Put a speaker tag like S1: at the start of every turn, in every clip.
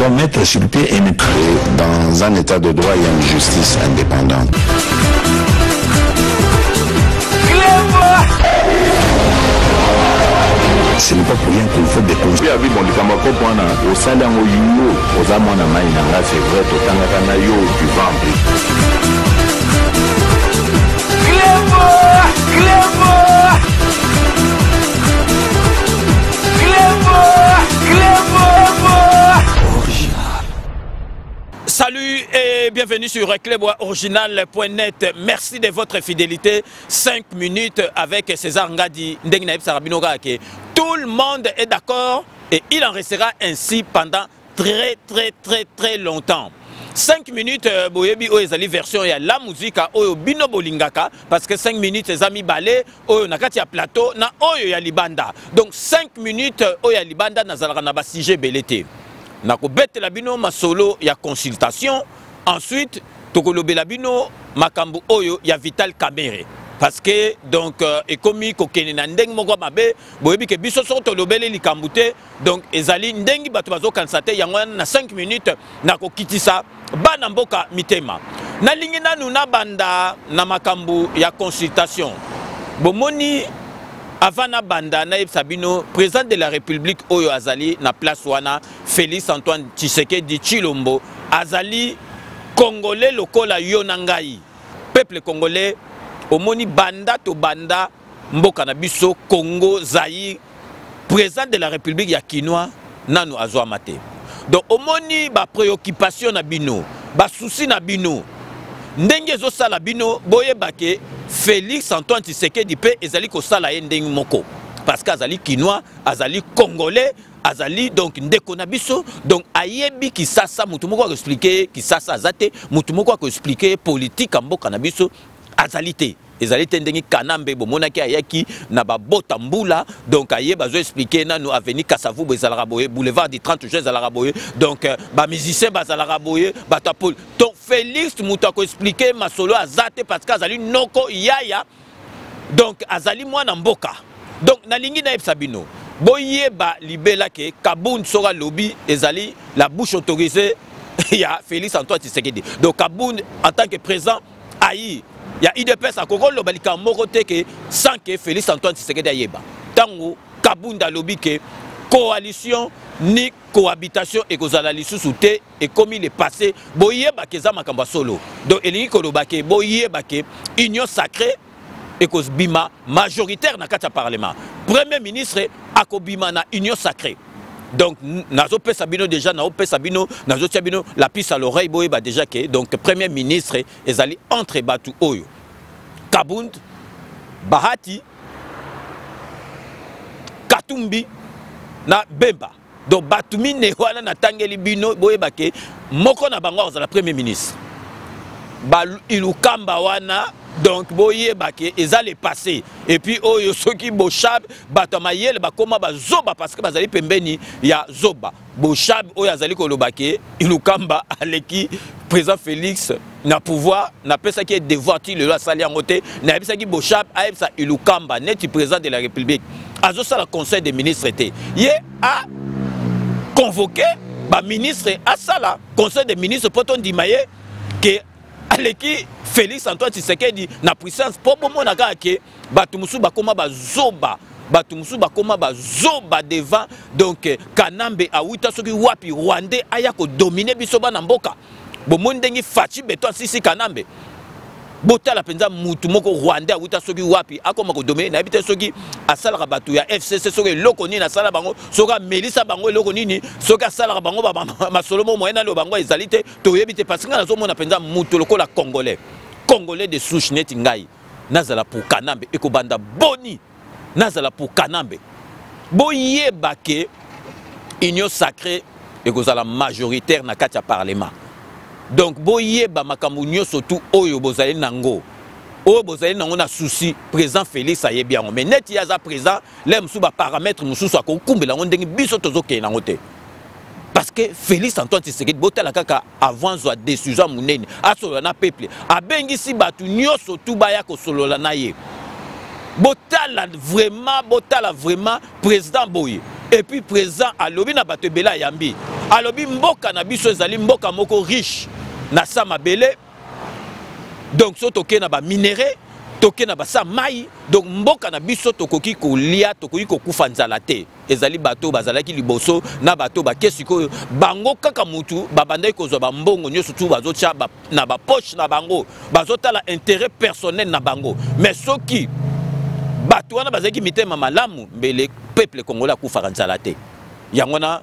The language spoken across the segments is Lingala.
S1: doit mettre sur pied une...
S2: Dans un état de droit, il y a une justice indépendante.
S1: Ce n'est pas pour rien qu'il faut des conseils.
S3: Salut et bienvenue sur Clébois-original.net. Merci de votre fidélité. 5 minutes avec César Ngadi. Tout le monde est d'accord et il en restera ainsi pendant très longtemps. 5 minutes, boyebi o ezali version ya la musique oyo bino bolingaka parce que 5 minutes les amis balé oyo nakati ya plateau na oyo ya libanda. Donc 5 minutes oyo ya libanda nazalaka na ba sujet belete. Nako betela bino masolo ya consultation. Ensuite tokolobela bino makambu oyo ya Vital Kamerhe. Parce que donc ekomi kokene na ndenge moko mabe boyebi ke biso so tolobele likambu te donc ezali ndenge bato bazo kansate yango na 5 minutes nako kitisa bana mboka mitema. Nalingi nanu na banda na makambu ya consultation. Bomoni avant na banda na Sabino, président de la République Oyo Azali na place wana Félix Antoine Tshisekedi Tshilombo Azali Congolais lokola yonangai. Peuple congolais omoni banda to banda mboka na biso Congo Zaïre président de la République ya Kinois nanu azwa mate. Donc omoni ba préoccupation na bino, ba souci na bino. Ndenge zo sala bino boye bake Félix Antoine Tshisekedi pe ezali ko sala ye ndenge moko parce que azali Kinois, azali Congolais, azali donc ndeko na biso donc ayebi ki sasa mutu moko ko expliquer ki sasa azate mutu moko ko expliquer politique mboka na biso azali te. Ezali te ndenge Kanambe bomonaki ayaki na babota mbula donc aye bazo expliquer nanu avenue Kasavubu ezalaka boye boulevard du 30 juin ezalaka boye donc ba musicien bazalaka boye batapol donc Félix mutu ko expliquer masolo azate parce que azali noko yaya donc azali mwana mboka donc nalingi na ebsabino boyeba libela ke Kabund sora lobby ezali la bouche autorisée ya Félix Antoine Tshisekedi donc Kabund en tant que président ayi il y a IDPS à Kokolo Balika Morote sans que Félix Antoine Tshisekedi ayeba. Tango Kabunda lobi que coalition ni cohabitation et kozala lisusu te et comme il est passé boyeba ke za makamba solo. Donc elingi koloba ke boyeba ke union sacrée et kozbima majoritaire na kati parlement. Premier ministre akobima na union sacrée. Donc nazo pesa bino déjà na pesa bino nazo tia bino la piste à l'oreille boyeba déjà que donc premier ministre ezali entre batu oyo Kabund Bahati Katumbi na Bemba donc batumi ne wana na tangeli bino boyeba ke moko na bango za la premier ministre ba ilukamba wana donc boyeba ke ezali passé et puis oyo soki boshab batamayel bakoma bazoba parce que bazali pembeni ya zoba boshab oyo azali koloba ke ilukamba aleki président Félix na pouvoir na pesa ki devoir ti le sali angote na pesa ki boshab aepsa ilukamba neti président de la République azo sala conseil des ministres te ye a convoqué ba ministre a sala conseil des ministres poto ndimaye ke aleki Félix Antoine Tshisekedi na puissance pour bomona ke batu musu bakoma bazoba batu musu bakoma bazoba devant donc Kanambe awita soki wapi Rwandais aya ko dominer biso bana mboka bomoni ndengi fachi beto sisi Kanambe botala penza mutu moko Rwandais awita soki wapi akoma ko dominer na bité soki asala batu ya FCC soki loko nini asala bango soka Melissa bango loko nini soka asala bango ba masolomo moyena lo bango ezalite to yebite parce que nazo mona penza mutu lokola Congolais de souche neti ngai nazala pour Kanambe ekobanda boni nazala pour Kanambe boyeba ke union sacrée ekozala majoritaire na kati ya parlement donc boyeba makambu nyonso tout oyo bozali nango oyo bozali nango na souci président Félix ayebi yango mais neti yaza président le musu ba paramètre mususu akokumbela ngo ndenge biso tozokee nango te. Parce que Félix Antoine Tshisekedi botala kaka avant zwa décision munene asolola na peuple abengisi batu nyoso tu baya ko solola na ye botala vraiment président boye et puis président alobi na bato bela yambi alobi mboka na biso ezali mboka moko riche na sa mabele donc so toke na ba minéraux toke na ba sa mai donc mboka na biso tokoki kolia tokoki kokufa nzala te ezali bato bazalaki liboso na bato bakesiko bango kaka mutu babandai kozwa ba mbongo nyoso tu bazotia na ba poche na bango bazotala intérêt personnel na bango mais soki bato wana bazaki mitema malamu mbele peuple congolais akufa nzala te yango na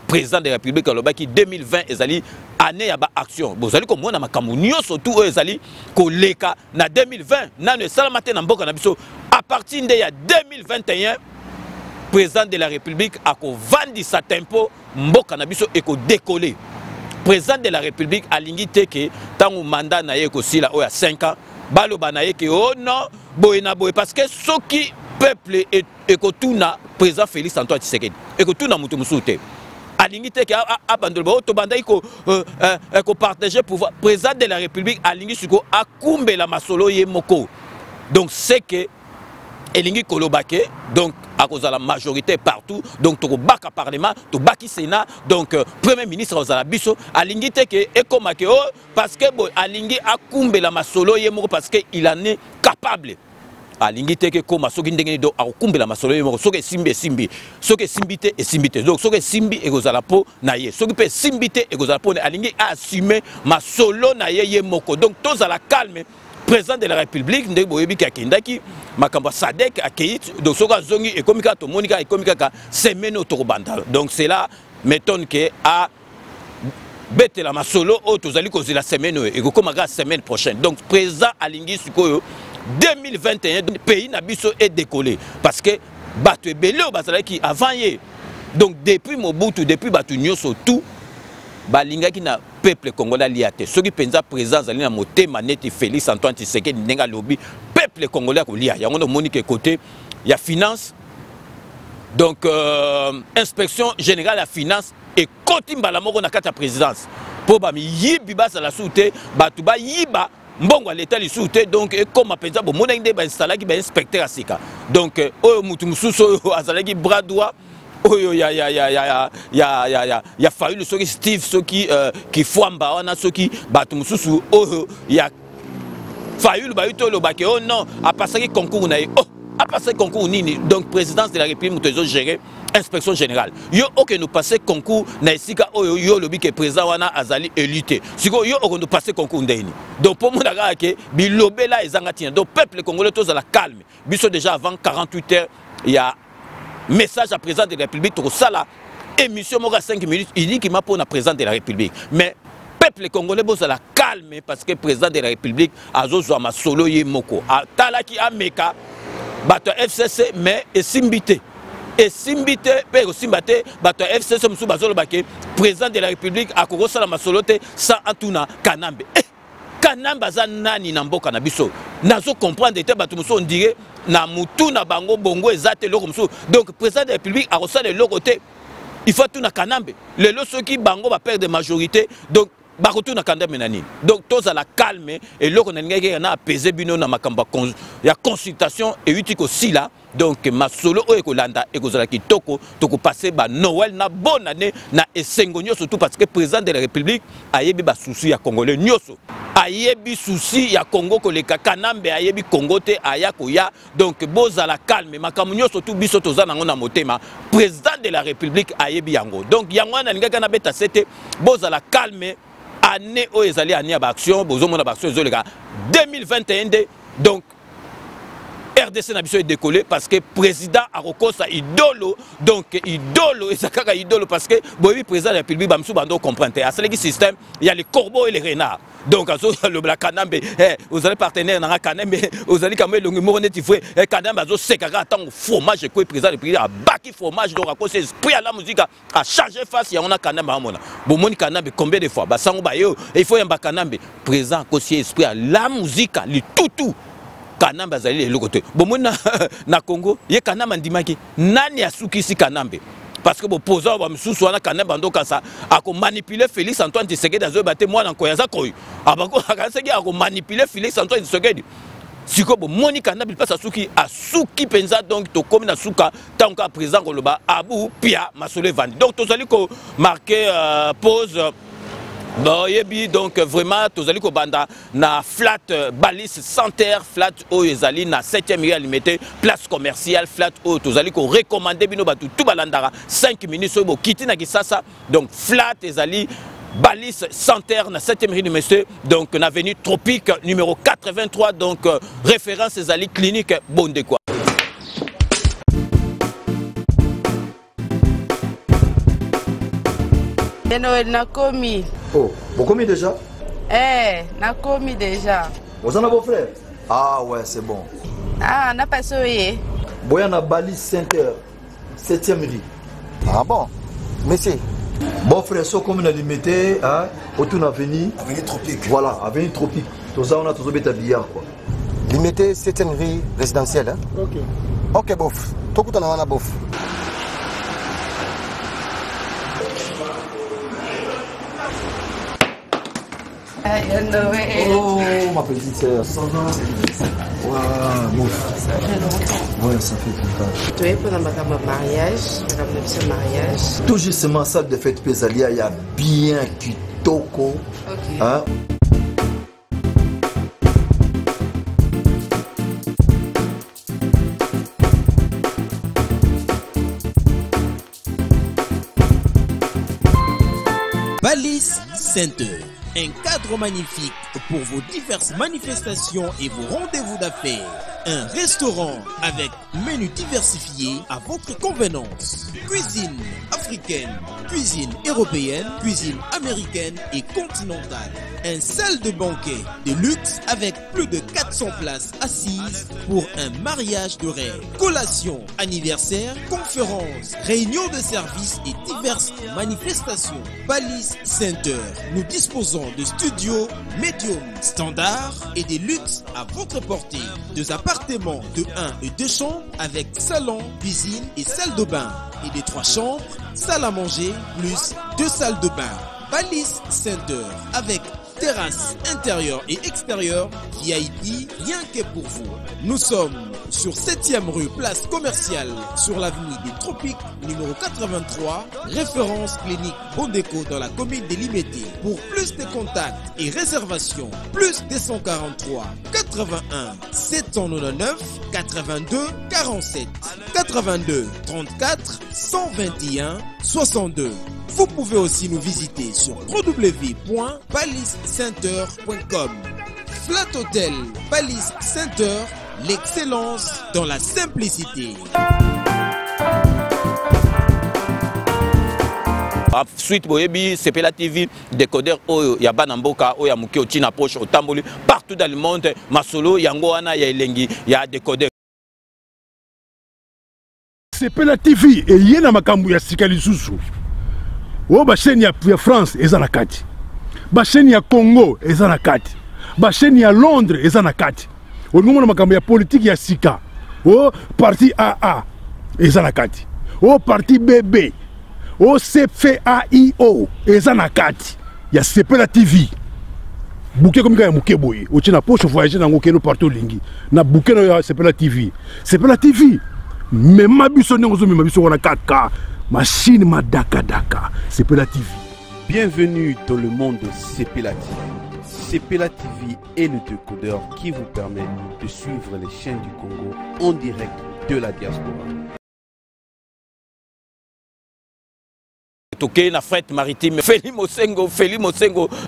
S3: président de la République alobaki 2020 ezali année ya ba action bozali ko mona makambo nyonso tout ezali ko leka na 2020 nanu salamate na mboka na biso à partir de ya 2021 président de la République ako vandisa tempo mboka na biso eko décoller président de la République alingi teke tangu mandat na ye ko sila o ya 5 ans baloba na ye ke oh non boye na boye parce que soki peuple eko tuna président Félix Antoine Tshisekedi eko tuna mutu musute alingi teke abandolo to bandai ko partager pouvoir président de la République alingi suko akumbe la masolo ye moko donc c'est que elingi kolobake donc à cause de la majorité partout donc to baka parlement to baki sénat donc premier ministre ozala biso alingi teke ekomake oh parce que bo alingi akumbe la masolo ye moko parce que il en est capable alingi teke koma soki ndenge do akumbela masolo yemo soki simbi soki simbite et simbite donc soki simbi ekozala po na ye soki pe simbite ekozala po alingi assumer masolo na ye moko donc tous à la calme président de la République ndenge boyebi kakendaki makamba Sadek akeit donc soka zongi ekomika to monika ekomika ka semaine otobanda donc c'est là m'étonne que a bête la masolo o tozali kozela semaine et kokoma ka semaine prochaine donc président alingi sikoyo 2021 le pays nabiso est décollé parce que bato ebele bazalaki avant hier donc depuis Mobutu depuis bato nyoso tout balingaki na peuple congolais liate soki penza président zali na motema neti Félix Antoine Tshisekedi ndenga lobi peuple congolais ko lia yango no monique côté ya finance donc inspection générale ya finance et kotimbala moko na kata présidence po ba mi yibi basa la soute bato ba yiba mbongo à l'état lisouté donc comme apenza bo mona inde ba installer ki ba inspecteur asika donc oyo mutu mususu azalaki bras droit oyo ya faulu soki Steve soki ki fwamba wana soki batu mususu oyo ya faulu ba yuto lo ba ke oh non a passé concours na oh a passé concours nini donc présidence de la République mutezo gérer inspection générale yo ok nous passer concours na esika oyo yo lobi ke président wana azali élité siko yo ok nous passer concours ndeni donc pour mon daga ke bilobela ezangatina donc peuple congolais tous à la calme biso déjà avant 48 heures il y a message à président de la République to sala émission moka 5 minutes il dit qu'il m'a pour na président de la République mais peuple congolais bosa la calme parce que président de la République azozwa ma solo ye moko atalaki ameka bato FCC mais esimbité et simbite pe simbate bato FCC musu bazolo bake président de la République akokosa la masolote sans antuna kanambe kanamba za nani na mboka na biso nazo comprendre te bato musu on dirait na mutu na bango bongo ezate loko musu donc président de la République akosa le lokote il faut tout na kanambe le loso qui bango ba perdre majorité donc bakotu na kanda menani donc tous à la calme et loko na ngeke na apaiser bino na makamba ya consultation et utiko sila donc masolo o ekolanda ekozala kitoko toko passer ba Noël na bonne année na esengo nyoso surtout parce que président de la République ayebi ba souci ya congolais nyoso ayebi souci ya Congo ko le kanambe ayebi Congo te ayako ya donc boza la calme makamu nyoso tout biso toza nango na motema président de la République ayebi yango donc yango na ngaka na beta sete boza la calme année où ils allaient année à action, bozo mon action 2021 donc RDC n'a besoin de décoller parce que président a recours à idolo donc idolo et ça kaka idolo parce que bobi président de la République bamsou bando comprendre à ce système il y a les corbeaux et les renards donc le black kanambe vous allez partenaire dans kanambe vous allez quand même le numéro net il faut kanambe azo sekaka tant fromage quoi président de la République a baki fromage donc à cause esprit à la musique a changer face il y a on a kanambe amona bon moni kanambe combien de fois ba sango ba yo il faut un kanambe président cause esprit à la musique le tout kanambe azali le côté bomona na Congo ye kanambe ndimaki nani asukisi kanambe parce que opposant ba msusu wana kanambe ndoka sa ako manipuler Félix Antoine Tshisekedi azo baté moi na koyaza koy abako akaseki ako manipuler Félix Antoine Tshisekedi siko bo monika na bilpa sasuki asuki penza donc to comme na suka tanka présent koloba abu pia masole vandi donc tozali ko marquer pause yebi donc vraiment tozali ko banda na flat balise Santerre flat o ezali na 7e rue limité place commerciale flat o tozali ko recommander bino batu tout balandara 5 minutes so bo kiti na kisasa donc flat ezali balise Santerre na 7e rue limité donc na avenue Tropique numéro 83 donc référence ezali clinique Bondekwa.
S4: Nakomi.
S5: Oh, vous commis déjà?
S4: Nakomi déjà.
S5: Vous en avez vos frères? Ah ouais, c'est bon.
S4: Ah, n'a pas soyé.
S5: Boyana Bali Saint-Heure, 7e rue.
S6: Ah bon? Monsieur.
S5: Bon frère, so comme on a limité, hein, autour de l'avenue.
S6: Avenue Tropique.
S5: Voilà, avenue Tropique. Tout ça, on a toujours bêta billard quoi.
S6: Limité 7e rue résidentielle, hein?
S5: Ok.
S6: Ok, bof. Tout le monde a bof.
S5: Oh, ma petite sœur, ça va? Ouais, bon.
S4: Ça fait longtemps.
S5: Ouais, ça fait longtemps.
S4: Tu es pendant ma mariage.
S5: Tout justement, salle de fête Pésalia, il y a bien kitoko.
S4: Ok.
S5: Hein?
S7: Balise Saint-Heure, un cadre magnifique pour vos diverses manifestations et vos rendez-vous d'affaires. Un restaurant avec menu diversifié à votre convenance. Cuisine africaine, cuisine européenne, cuisine américaine et continentale. Un salle de banquet de luxe avec plus de 400 places assises pour un mariage de rêve. Collation, anniversaire, conférences, réunions de services et diverses manifestations. Balise Saint-Heure, nous disposons de studios médium standard et des luxes à votre portée. Deux appartements de 1 et 2 chambres avec salon, cuisine et salle de bain. Et des 3 chambres, salle à manger plus 2 salles de bain. Balise Saint-Heure avec terrasse intérieure et extérieure, VIP, rien que pour vous. Nous sommes sur 7e rue, place commerciale, sur l'avenue des Tropiques, numéro 83, référence clinique Bondeko dans la commune de Limete. Pour plus de contacts et réservations, plus 243 81 799 82 47 82 34 121 62. Vous pouvez aussi nous visiter sur www.balisesaintheure.com. Flat Hotel Balise Saint-Heure, l'excellence dans la simplicité.
S3: Suite boyebi Sepela TV décodeur oyo ya banamboka oyo ya muke otina poche otamboli partout dans le monde masolo yango wana ya elengi ya décodeur.
S8: Sepela TV et yena makambu ya sikali susu. O ba chaîne ya France eza na kati. Ba chaîne ya Congo eza na kati. Ba chaîne ya Londres eza na kati. O ngomona makambu ya politique ya sika. O parti AA eza na kati. O parti BB. O CFAIO eza na kati. Ya Sepela TV. Bouquet comme ya muke boye. O tina poche voyager na ngokeno partout lingi. Na bouquet na Sepela TV. Sepela TV. Mais ma biso nengozo ma biso wana 4K. Machine Madaka Daka, Sepela TV.
S9: Bienvenue dans le monde de Sepela TV. Sepela TV est le décodeur qui vous permet de suivre les chaînes du Congo en direct de la diaspora.
S3: Toké na fret maritime Feli Mosengo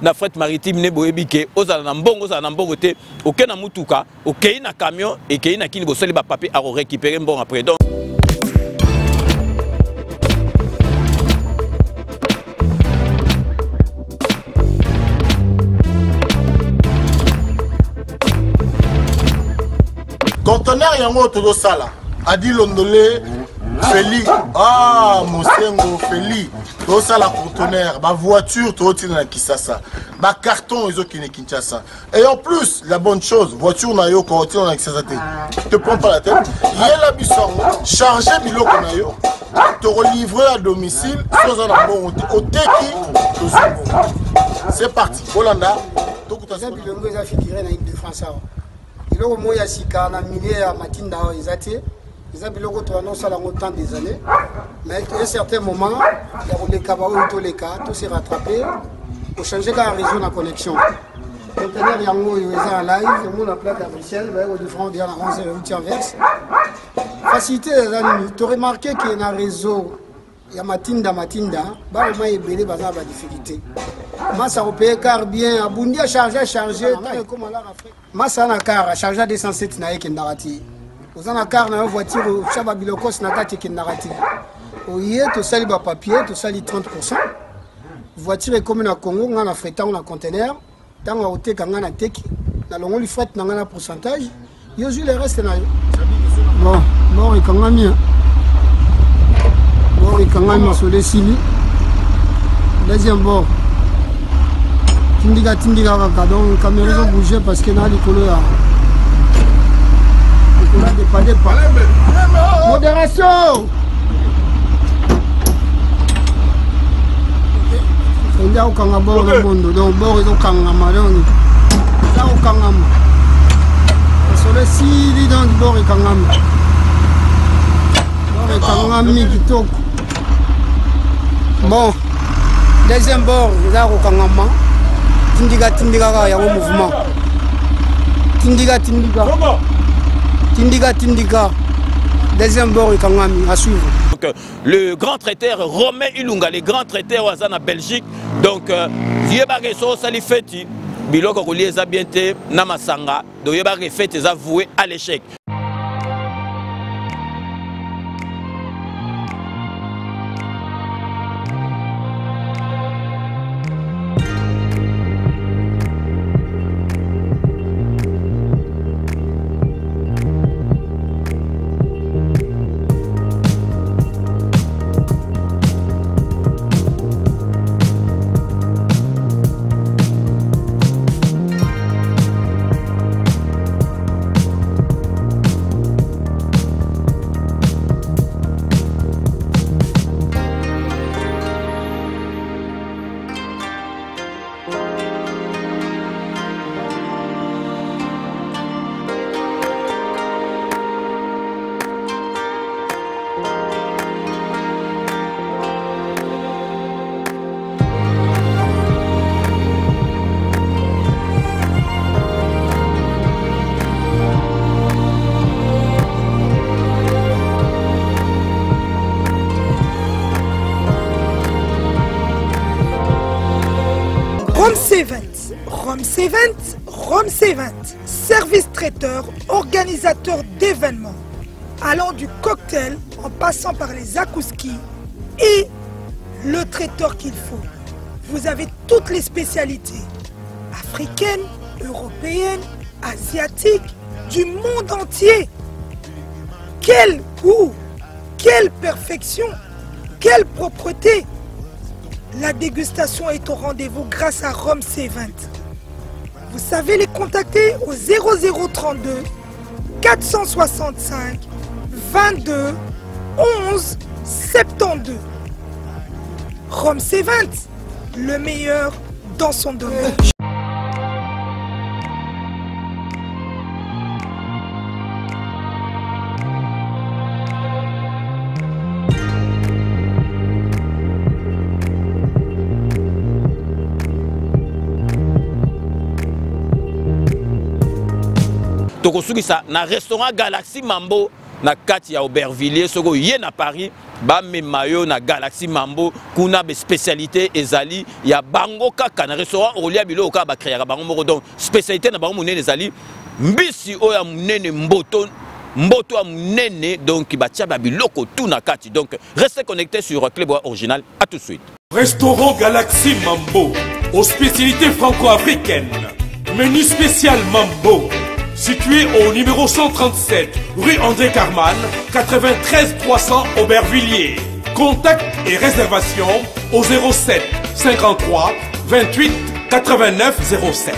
S3: na fret maritime ne boyebike ozala na mbongo te oké na mutuka oké na camion et ké na kini bosali ba papier à récupérer bon après donc
S10: conteneur yango todo sala adi londolé Feli Mosengo Feli todo sala conteneur ba voiture todo tina na Kisasa ba carton ezo kine Kinshasa et en plus la bonne chose voiture na yo ko tina na Kisasa te prends pas la tête yela biso charger biloko na yo te relivrer à domicile sans un bon oteki to
S11: C'est parti. Hollanda.
S10: Donc, tu as
S11: biloko moya ya sika na milieu ya matinda oyo eza te eza biloko toanosala yango tant des années mais à un certain moment ya koleka baoyo toleka tose rattraper ochange kaka réseau na connexion conteneur yango oyo eza en live omona plaque ya Bruxelles bayeko différent déjà na 11 euti inverse facilité eza nini toremarke ke na réseau ya matinda balema ebele baza na badifficulté masa kopeye car bien abundi a charge masa na car a charge 207 na ye ekendaka te oza na car na yo voiture otya babilokos na kati ekendaka te oye tosali bapapier tosali 30%. Voiture ekomi na Congo nga na fretango na conteneur ntango akoteka nga na teki nalongoli fret na nga na pourcentage yozwi le reste na yo bon bor ekangami masolo esili deuxième bord tindika kaka donc caméra ezo bouger parce que na likolo ya depa modération il y a aucun bord dans le monde, donc bord est aucun amadon. Il y a aucun am. Sur le site dans le bord est aucun am. Bord est aucun ami qui toque. Bon, deuxième bord, il y a aucun am. Tindika, il y a un mouvement. Tindika. Deuxième bord est aucun ami à suivre.
S3: Donc, le grand traiteur Romain Ilunga, le grand traiteur en Belgique, donc Yébareso Salifeti, Biloko Kolieza Biente, Namasanga, donc Yébarefeti est avoué à l'échec.
S12: Rome C20, service traiteur, organisateur d'événements, allant du cocktail en passant par les akouski et le traiteur qu'il faut. Vous avez toutes les spécialités, africaines, européennes, asiatiques, du monde entier. Quel goût, quelle perfection, quelle propreté. La dégustation est au rendez-vous grâce à Rome C20. Vous savez les contacter au 0032 465 22 11 72. Rome C20, le meilleur dans son domaine.
S3: Tokosukisa na restaurant Galaxy Mambo na kati ya Aubervilliers soko yé na Paris ba mayo na Galaxy Mambo kuna be spécialité ezali ya bango kaka na restaurant olia biloko ba créer bango moko donc spécialité na bango munene ezali mbisi oya munene mboto ya munene donc batia ba biloko tout na kati donc restez connectés sur Clébois Original. À tout de suite.
S13: Restaurant Galaxy Mambo aux spécialités franco-africaines. Menu spécial Mambo. Situé au numéro 137, rue André Carman, 93 300 Aubervilliers. Contact et réservation au 07 53 28 89 07.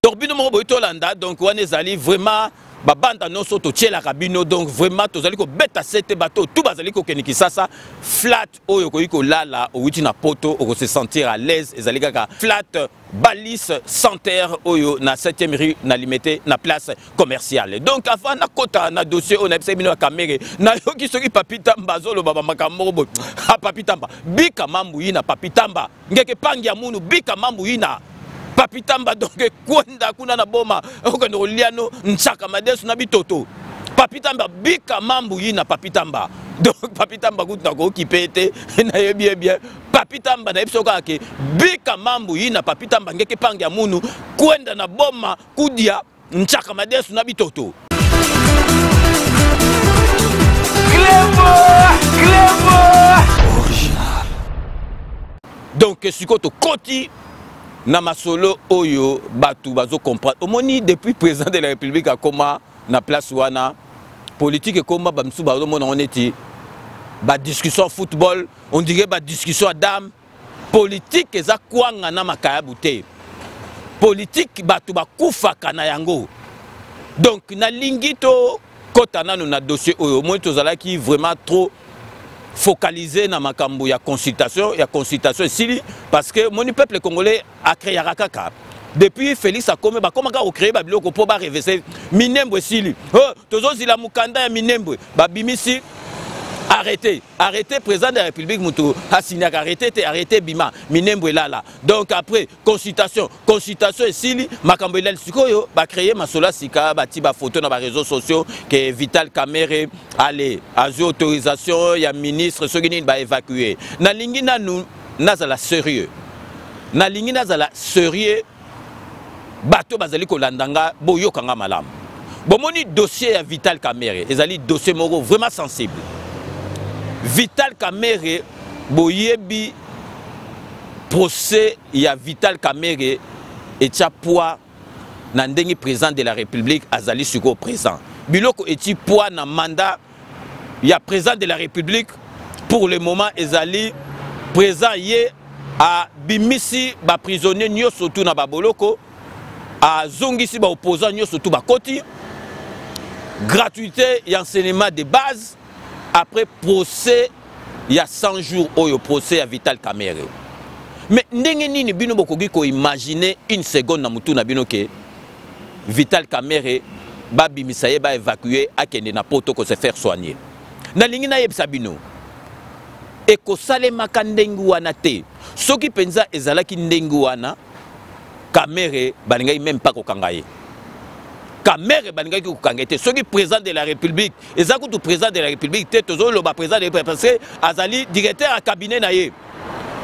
S3: Torbino Moboito Landa, donc on est allé vraiment babanda noso to tiela kabino donc vraiment tozali ko beta sete bateau tout bazali ko keniki sasa flat oyo ko iko lala outi na poto o se sentir à l'aise ezali kaka flat Balis Santerre oyo na 7e rue na limité na place commerciale. Donc avant na kota na dossier on a ebisa bino kamere na yoki soki papitamba zolo baba makambo bo ha papitamba bika mambu ina papitamba ngeke pangi ya munu bika mambu ina papitamba donc kwenda kuna na boma okendo liano nchaka madesu na bitoto papitamba bika mambu ina papitamba donc papitamba kuta ko kipete na yebi bien papitamba na ebiso kake bika mambu ina papitamba ngeke pangi ya munu kwenda na boma kudia nchaka madesu na bitoto Clébo original. Donc sikoto koti na masolo oyo batu bazo comprendre omoni depuis président de la République a koma na place wana politique koma bamsu bazo mona oneti ba discussion football on dirait ba discussion dame politique eza kwanga na makaya bute politique batu bakufa kana yango donc na lingito kota nanu na dossier oyo moi tozalaki vraiment trop focalisé na makambo ya consultation ici parce que mon peuple congolais a créé Rakaka depuis Félix Akome ba comment ka créer ba biloko po ba reverser Minembwe sili oh tozozi la mukanda ya Minembwe ba bimisi arrêtez président de la République mutu Hassinak arrêtez bima Minembwe là donc après consultation ici makambo elal sikoyo ba créer masola sika ba ti ba photo na ba réseaux sociaux que Vital Kamerhe allez azu autorisation ya ministre soki nini ba évacuer na lingi nanu nazala sérieux bato bazali ko landanga boyokanga malamu bomoni dossier ya Vital Kamerhe ezali dossier moko vraiment sensible. Vital Kamerhe boyebi procès ya Vital Kamerhe etia poids na ndengi président de la République azali suko présent biloko eti poids na mandat ya président de la République pour le moment ezali présent yé a bimisi ba prisonnier nyo surtout na baboloko a zongisi ba opposant nyo surtout ba koti gratuité et enseignement de base. Après procès, il y a 100 jours où il procès à Vital Kamerhe. Mais ndenge nini bino bokoki ko imaginer une seconde na mutu na bino ke Vital Kamerhe ba bimisaye ba évacuer akende na poto ko se faire soigner. Na lingi na yebisa bino. E ko salema kandengu wana te. Soki penza ezalaki ndengu wana Kamerhe balingai même pas ko kangaye. Kamerhe balingaki ko kangete soki président de la République ezako tout président de la République te tozo lo ba président de la République parce que azali directeur à cabinet na ye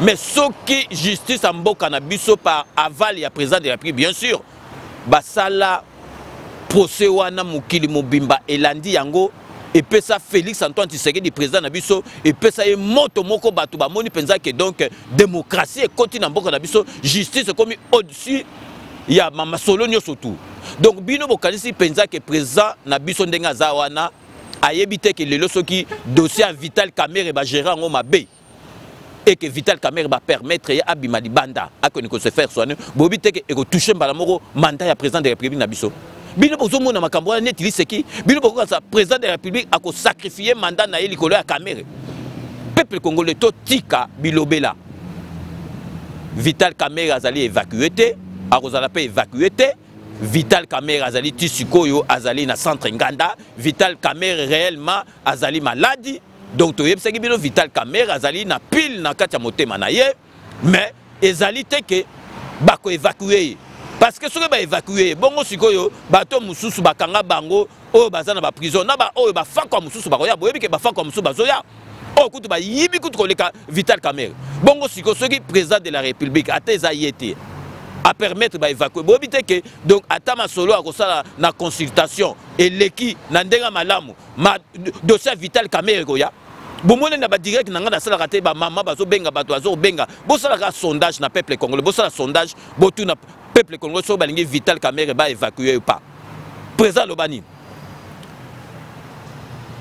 S3: mais soki justice en mboka na biso par aval ya président de la République bien sûr basala procès wana mukili mobimba elandi yango et pesa Félix Antoine Tshisekedi président na biso et pesa ye moto moko batu ba moni penza que donc démocratie et continue mboka na biso justice comme au-dessus ya mama solo nyoso tout. Donc bino bokanisi penza que président na biso ndenga za wana ayebite que lelo soki dossier à Vital Kamerhe ba gérer ngo mabe et que Vital Kamerhe ba permettre ya abima libanda akoniko se faire soigner bobite que eko toucher mbala moko mandat ya président de la République na biso bino bozomo na makambo na netili seki bino boko sa président de la République ako sacrifier mandat na eli kolo ya Kamerhe peuple congolais to tika bilobela Vital Kamerhe azali évacué te akozala pe évacué te Vital Kamerhe azali tisikoyo azali na centre Nganda Vital Kamerhe réellement azali maladie donc to yebsaki bino Vital Kamerhe azali na pile na kati ya motema na ye mais ezali te ke bako évacuer parce que soki ba évacuer bongo sikoyo bato mususu bakanga bango oyo baza na ba prison na ba oyo ba fakwa mususu bakoya boyebi ke ba fakwa mususu bazoya o kutu ba yibi kutu koleka Vital Kamerhe bongo sikoyo soki président de la République ateza yete à permettre d'évacuer. Bon, que donc atama solo a kosala na consultation et l'équipe nandenga malamu ma dossier Vital Kamerhe goya. Bon moi na ba direct nanga na sala raté ba mama bazo benga bato azo benga. Bo sala ka sondage na peuple congolais. Bo sala sondage bo tout na peuple congolais so balingi Vital Kamerhe ba évacuer ou pas. Président Lobani.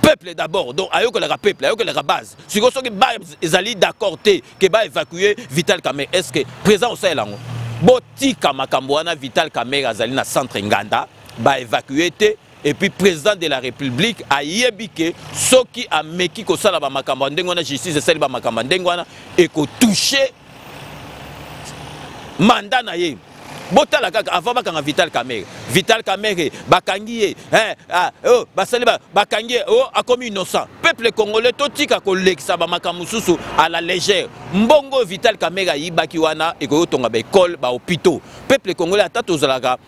S3: Peuple d'abord donc ayoko la peuple ayoko la base. Si ko so ki ba ezali d'accord te que ba évacuer Vital Kamerhe est-ce que président osalango botika makambo wana Vital Kamerhe azali na centre Nganda ba évacuer te et puis président de la République a yebike soki a meki ko sala ba makambo ndengona justice esali ba makambo ndengona et ko toucher mandat na ye. Botala kaka avant bakanga Vital Kamerhe bakangi basali bakangi akomi innocent. Peuple congolais totika ko lekisa ba makamususu à la légère. Mbongo Vital Kamerhe yibaki wana eko tonga ba école ba hôpitaux. Peuple congolais atato zalaka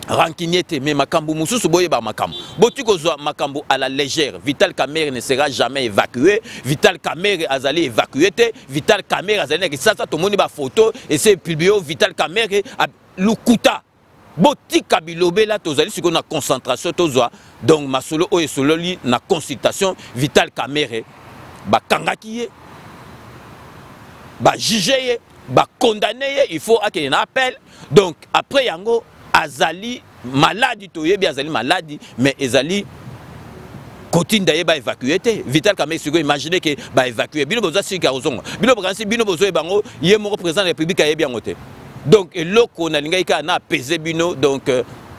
S3: rancunier mais makambu mususu boye ba makambu. Botiko zo makambu à la légère. Vital Kamerhe ne sera jamais évacué. Vital Kamerhe azali évacué te. Vital Kamerhe azali ki sasa to moni ba photo et c'est publié Vital Kamerhe Lukuta botika bilobe la tozali siko na concentration tozwa donc masolo oyo solo li na consultation Vital Kamerhe ba kangaki ye ba juger ye ba condamner ye il faut akene na appel donc après yango azali maladie toyebi azali maladie mais ezali kotinda ye ba évacuer te Vital Kamerhe siko imaginer que ba évacuer bino boza sika ozonga bino bokansi bino bozo bango ye moko président de la République ayebi yango te. Donc, l'oko na lingaika na pesé bino, donc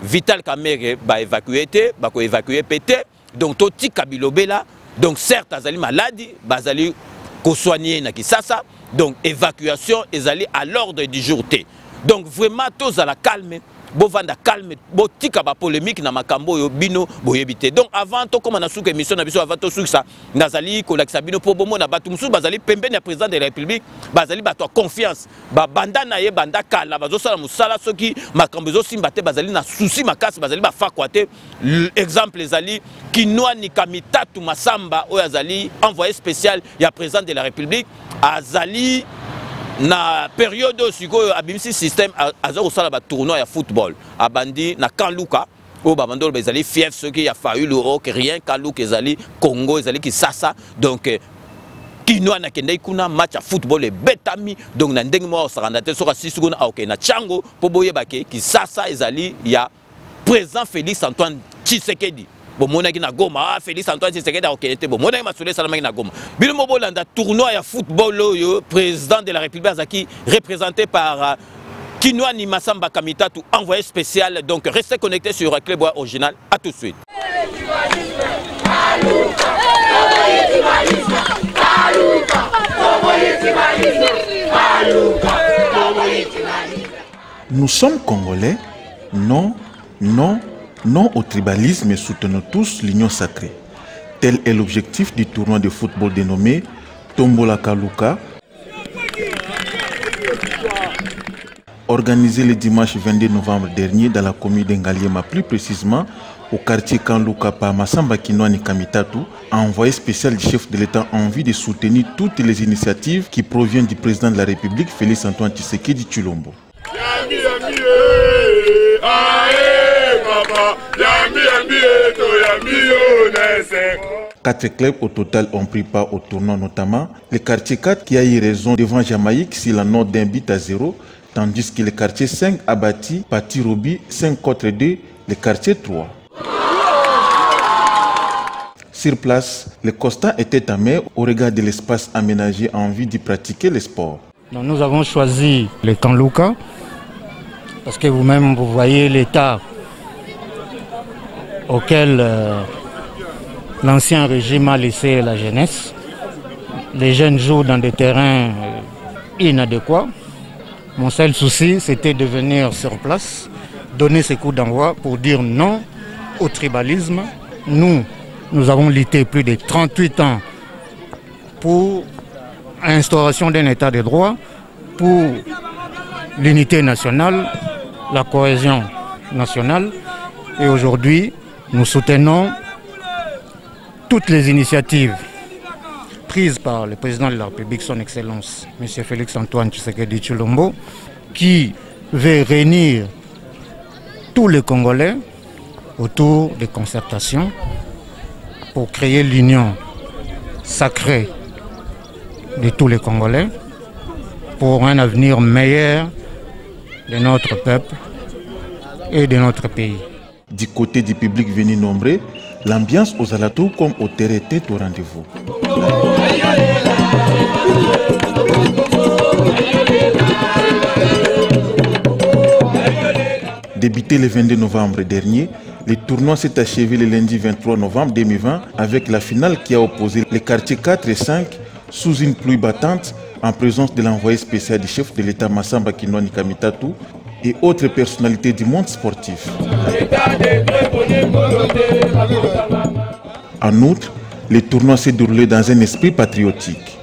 S3: Vital Kamerhe ba évacué te, ba ko évacué pété, donc toti kabilobe là, donc certes azali maladie, bazali ko soigner na kisasa, donc évacuation ezali à l'ordre du jour te. Donc vraiment tous à la calme. Bovanda calme, botika ba polémique na makambo yo bino boyebite. Donc avant to comme na souka émission na biso avant to souka ça nazali kolakisa bino po bomo na batu musu bazali pembe na président de la République bazali bato confiance ba banda na ye banda kala bazo sala musala soki makambo zo simbate bazali na souci makasi bazali ba fakwate exemple ezali Kinwani Kamitatu Masamba o azali envoyé spécial ya président de la République azali na période sikoyo abimisi système azoko sala ba tournoi ya football abandi na Kanluka o babandolo bezali fief ce qui a fallu l'euro que rien Kanluka ezali Congo ezali Kisasa donc Kinwani akende kuna match ya football et betami donc na ndenge mo sarandate soka sisukuna aoke na chango po boyebake Kisasa ezali ya président Félix Antoine Tshisekedi. Bomonaki na Goma Félix Antoine Tshisekedi aokete bomonaki masole salamaki na Goma bino mobolanda tournoi ya football oyo président de la République azaki représenté par Kinwani Masamba Kamitatu envoyé spécial donc restez connectés sur Clébois Original à tout de suite.
S14: Nous sommes Congolais, non au tribalisme et soutenons tous l'union sacrée. Tel est l'objectif du tournoi de football dénommé Tombola Kaluka, organisé le dimanche 22 novembre dernier dans la commune d'Engaliema, plus précisément au quartier Kanluka par Masamba Kinwani Kamitatu, envoyé spécial du chef de l'État en vue de soutenir toutes les initiatives qui proviennent du président de la République, Félix Antoine Tshisekedi Tshilombo. Quatre clubs au total ont pris part au tournoi, notamment le quartier 4 qui a eu raison devant Jamaïque sur la note d'un but à 0, tandis que le quartier 5 a battu Patirobi 5 contre 2, le quartier 3. Sur place, le constat était amer au regard de l'espace aménagé en vue d'y pratiquer le sport.
S15: Donc nous avons choisi le Kanluka parce que vous-même vous voyez l'état auquel l'ancien régime a laissé la jeunesse. Les jeunes jouent dans des terrains inadéquats. Mon seul souci, c'était de venir sur place, donner ce coup d'envoi pour dire non au tribalisme. Nous avons lutté plus de 38 ans pour l'instauration d'un état de droit, pour l'unité nationale, la cohésion nationale. Et aujourd'hui, nous soutenons toutes les initiatives prises par le président de la République, son Excellence, M. Félix Antoine Tshisekedi Tshilombo, qui veut réunir tous les Congolais autour des concertations pour créer l'union sacrée de tous les Congolais pour un avenir meilleur de notre peuple et de notre pays.
S14: Du côté du public venu nombreux, l'ambiance aux alentours comme au terrain était au rendez-vous. Débuté le 22 novembre dernier, Le tournoi s'est achevé le lundi 23 novembre 2020 avec la finale qui a opposé les quartiers 4 et 5 sous une pluie battante en présence de l'envoyé spécial du chef de l'État Massamba Kinwani Kamitatu et autres personnalités du monde sportif. En outre, le tournoi s'est déroulé dans un esprit patriotique.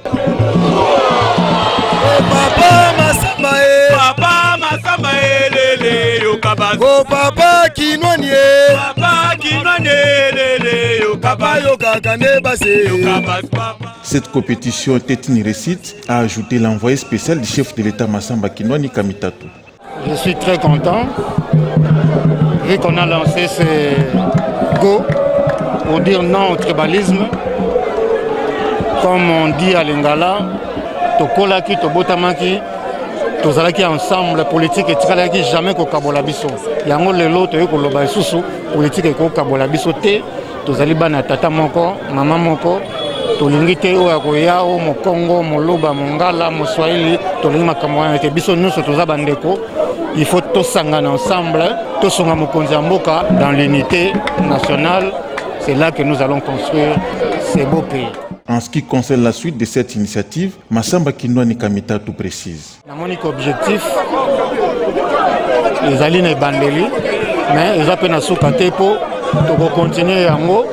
S16: Papa Kinwani,
S14: Cette compétition était une réussite, a ajouté l'envoyé spécial du chef de l'État Massamba Kinwani Kamitatu.
S15: Je suis très content, vu qu'on a lancé ce go pour dire non au tribalisme. Comme on dit à Lingala, Tokolaki, Tobotamaki, Tozalaki ensemble, politique et Tikalaki, jamais qu'au Kabolabiso. Yango lelo, toyo koloba susu, politique et Kabolabiso te, Tozaliba na tata moko, maman moko, Tolingite ou Akoya, ou mo Congo, mo Loba, mo Ngala, mo Swahili, Tolingma Kamoan, et Biso nous, Tozabandeko. Il faut tous s'engager ensemble, tous s'engager Mokonzamboka dans l'unité nationale. C'est là que nous allons construire ces beaux pays.
S14: En ce qui concerne la suite de cette initiative, Massamba Kinwani Kamitatu précise.
S15: Mon objectif, les alliés et bandeli, mais ils appellent à Soukate pour continuer en haut.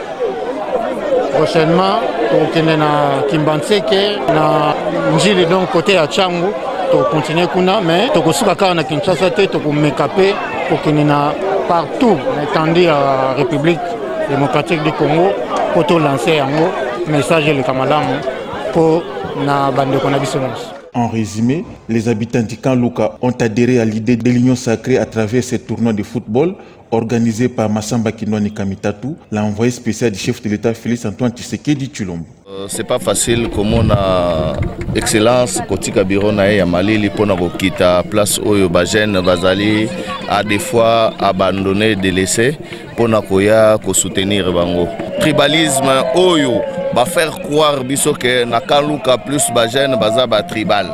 S15: Prochainement, pour continuer à Kimbanseke, na Njili donc côté à Tchangu, pour continuer kuna, mais pour Soukaka na Kinshasa, pour Mekapé, pour continuer partout, étendu à la République démocratique du Congo, pour tout lancer en haut. Message le Kamalam pour na bande konabisonus.
S14: En résumé, les habitants du camp Luka ont adhéré à l'idée de l'union sacrée à travers ce tournoi de football organisé par Massamba Kinwani Kamitatu, l'envoyé spécial du chef de l'État Félix Antoine Tshisekedi Tshilombo.
S2: C'est pas facile comme on a excellence kotika biro na ya Malili pona kokita place oyo bajene bazali a des fois abandonné délaissé pona koya ko soutenir bango. Tribalisme oyo va faire croire biso que na Kaluka plus bajene baza ba tribal.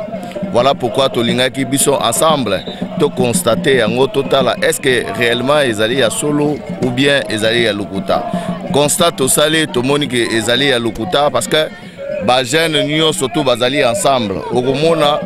S2: Voilà pourquoi tolingaki biso ensemble to constater yango total est-ce que réellement ezali ya solo ou bien ezali ya Lukuta. Constate au salé to moni que ezali ya Lukuta parce que bajene nyo surtout bazali ensemble. Okomona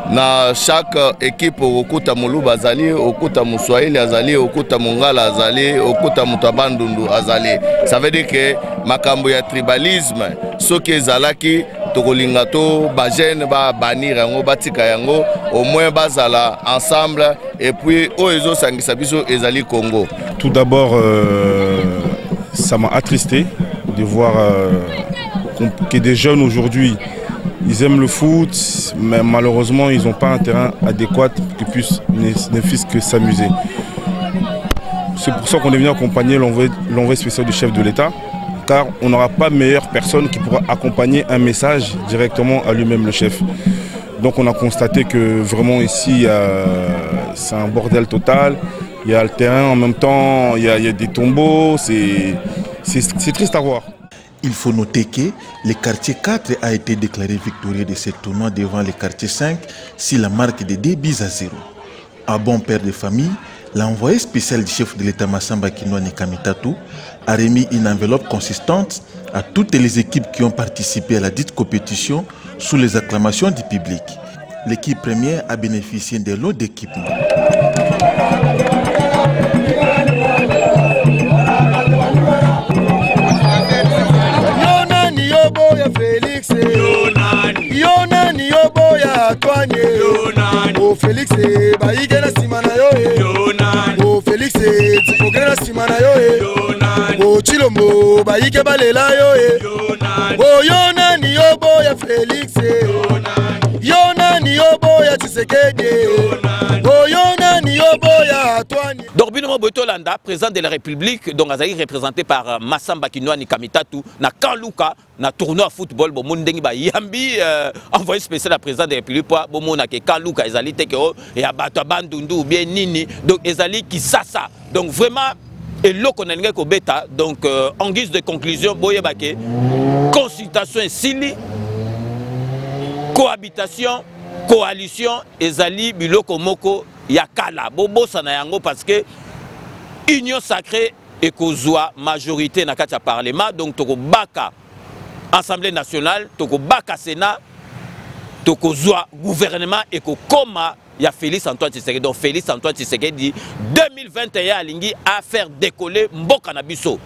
S2: na chaque équipe okuta mulu bazali, okuta muswahili azali, okuta mungala azali, okuta mutabandundu azali. Ça veut dire que makambo ya tribalisme soki ezalaki tokolinga to bajene ba banir yango batika yango au moins bazala ensemble et puis oezo sangisa biso ezali Congo.
S17: Tout d'abord ça m'a attristé de voir que des jeunes aujourd'hui ils aiment le foot, mais malheureusement ils n'ont pas un terrain adéquat qui puisse ne fût que s'amuser. C'est pour ça qu'on est venu accompagner l'envoyé spécial du chef de l'État, car on n'aura pas meilleure personne qui pourra accompagner un message directement à lui-même le chef. Donc on a constaté que vraiment ici c'est un bordel total, il y a le terrain en même temps, il y a des tombeaux, c'est triste à voir.
S14: Il faut noter que le quartier 4 a été déclaré victorieux de ce tournoi devant le quartier 5 si la marque de 2 buts à 0. À bon père de famille, l'envoyé spécial du chef de l'État Massamba Kinwani Kamitatu a remis une enveloppe consistante à toutes les équipes qui ont participé à la dite compétition sous les acclamations du public. L'équipe première a bénéficié d'un lot d'équipements.
S16: Félix, Yonani Yoboya Antoine, oh Félix, Baïgena Simanayo, oh Félix, Tipogena Simanayo, oh Chilombo, Baïke Balelayo, oh Yonani Yoboya Félix, Yonani Yoboya Tshisekedi, oh Yonani Yoboya Antoine.
S3: Dorbino Botolanda, président de la République, donc Azaï représenté par Massamba Kinwani Kamitatu, na Kaluka, na tournoi football, bon Mundengi ba Yambi, envoyé spécial à président de la République, bon Mona ke Kaluka, Ezali Tekeo, et Abato Bandundu, ou bien Nini, donc Ezali Kisasa. Donc vraiment, et l'eau qu'on a n'engagé bêta, donc en guise de conclusion, Boyebake, consultation et sili, cohabitation, coalition, Ezali Biloko Moko, Yakala, Bobo Sanayango, parce que union sacrée et kozwa majorité na kati ya parlement donc toko baka Assemblée nationale toko baka Sénat toko zwa gouvernement et ko koma ya Félix Antoine Tshisekedi. Donc Félix Antoine Tshisekedi 2021 alingi a faire décoller mboka na biso.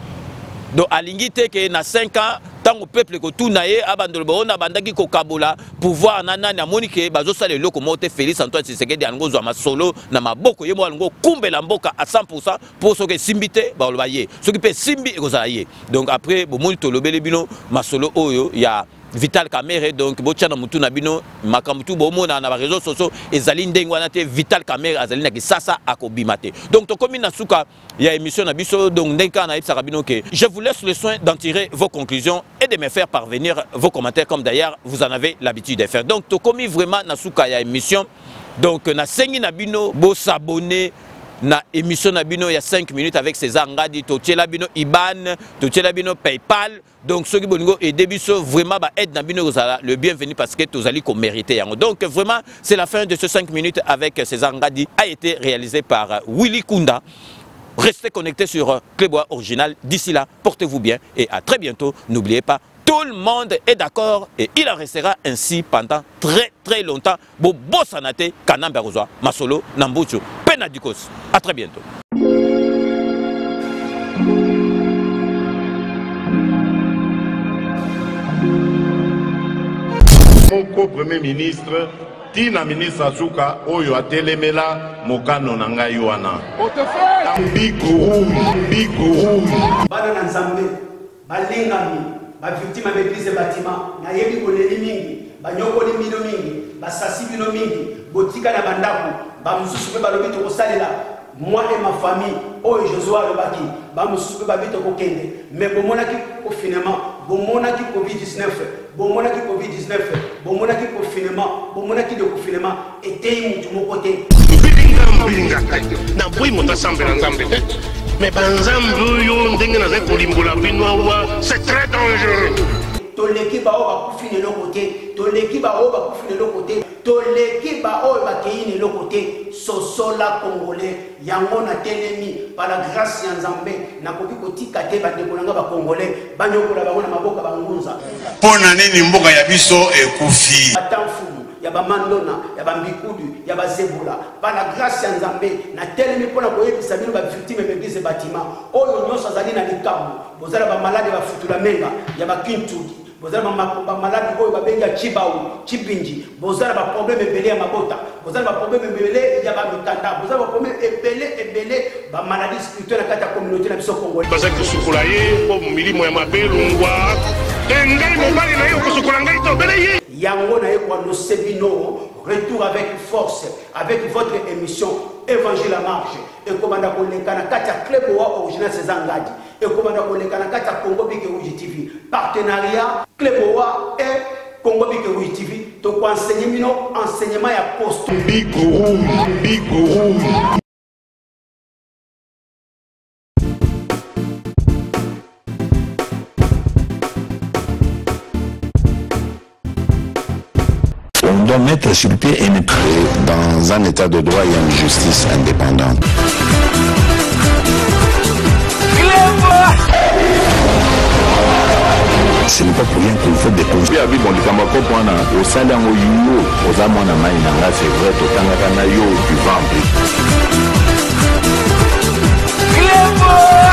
S3: Donc alingi te ke na 5 ans tant au peuple ko tunaye abandolo bona bandaki ko kabola pouvoir nana na monike bazo sala loko mote Félix Antoine Tshisekedi ango zwa masolo na maboko yemo ango kumbela mboka à 100% pour ce que simbité ba lobaye ce qui peut simbi e kozala ye. Donc après bo moni to lobele bino masolo oyo ya Vital Kamerhe donc bochana mutu na bino makamutu bomona na réseaux sociaux ezali ndenge wana te Vital Kamerhe azali na kisasa akobimate. Donc to komi na suka ya émission na biso donc ndeka na ipsa bino ke je vous laisse le soin d'en tirer vos conclusions et de me faire parvenir vos commentaires comme d'ailleurs vous en avez l'habitude de faire. Donc to komi vraiment na suka ya émission donc na sengi na bino bo s'abonner na émission na bino ya 5 minutes avec César Ngadi to tchela bino IBAN to tchela bino PayPal. Donc ceux qui boningo et débiso vraiment ba aide na bino le bienvenu parce que tous allez qu'on mériter yango. Donc vraiment c'est la fin de ce 5 minutes avec César Ngadi a été réalisé par Willy Kunda. Restez connectés sur Clébois Original. D'ici là, portez-vous bien et à très bientôt. N'oubliez pas, tout le monde est d'accord et il en restera ainsi pendant très longtemps. Bo sanate kanamba rozwa masolo nambuchu penadikos. À très bientôt.
S18: Mon premier ministre Tina ministre Azuka oyo atelemela mokano na ngai wana. Bico rouge.
S19: Bana nzambe balingami ba victime ba église bâtiment na yebi koleli mingi banyokoli mino mingi basasi bino mingi botika na bandako ba mususu ba lobi to kosalela moi et ma famille oyo Joshua lobaki ba mususu ba bito ko kende mais bomonaki confinement bomonaki Covid-19 bomonaki Covid-19 bomonaki confinement bomonaki de confinement était mutu mokote na boyi mota sambe na nzambe mais banzambe yo ndenge na za kolimbola binoa c'est très dangereux. Toleki ba o ba kufine lo côté toleki ba o ba kufine lo côté toleki ba o ba keine lo côté sosola congolais yango na telemi par la grâce ya nzambe na koki kotika te ba dekolanga ba congolais banyokola bango na maboka bangunza pona nini mboka ya biso ekufi atamfumu ya ba mandona ya ba mbikudu ya ba zebola par la grâce ya nzambe na telemi pona koyebisa bino ba victime d'église bâtiment oyo nyoso azali na likambo bozala ba malade ba futula menga ya ba kintuki bozala ba malade oyo ba benga chibau chibinji bozala ba problème ebele ya mabota bozala ba problème ebele ya ba mikanda bozala ba problème ebele ba maladie spirituelle na kata communauté na biso congolais parce que sukula ye po milimo ya mabelungwa ngai mobali na yo ko sukula ngai to bele yango na ekwa no sebino retour avec force avec votre émission Évangile à marche et commanda kolekana kata Clébois Original César Ngadi et commanda kolekana kata Congo Bike Rouge TV partenariat Clébois et Congo Bike Rouge TV to ko enseignement ya poste Bike Rouge
S1: On doit mettre sur pied et mettre dans un état de droit et une justice indépendante. Ce n'est pas pour rien qu'il faut des conseils. Oui, bon, les Camerounais, au salaire, aux amants, c'est vrai, au Tangana, du ventre.
S16: Clébois